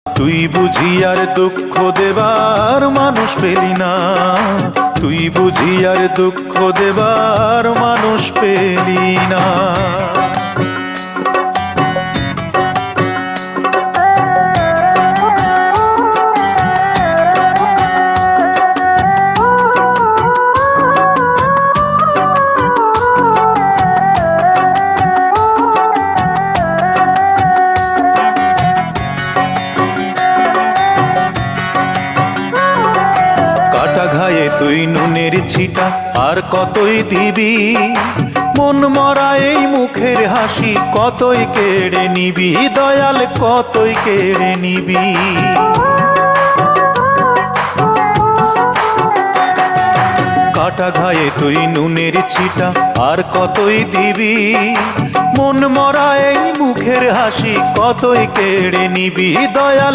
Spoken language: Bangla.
তুই বুঝি আর দুঃখ দেবার মানুষ পেলি না, তুই বুঝি আর দুঃখ দেবার মানুষ পেলি না। ঘায়ে তুই নুনের ছিটা আর কতই দিবি, মন মরা এই মুখের হাসি কতই কেড়ে নিবি, দয়াল কতই কেড়ে নিবি। কাটা ঘায়ে তুই নুনের ছিটা আর কতই দিবি, মন মরা এই মুখের হাসি কতই কেড়ে নিবি, দয়াল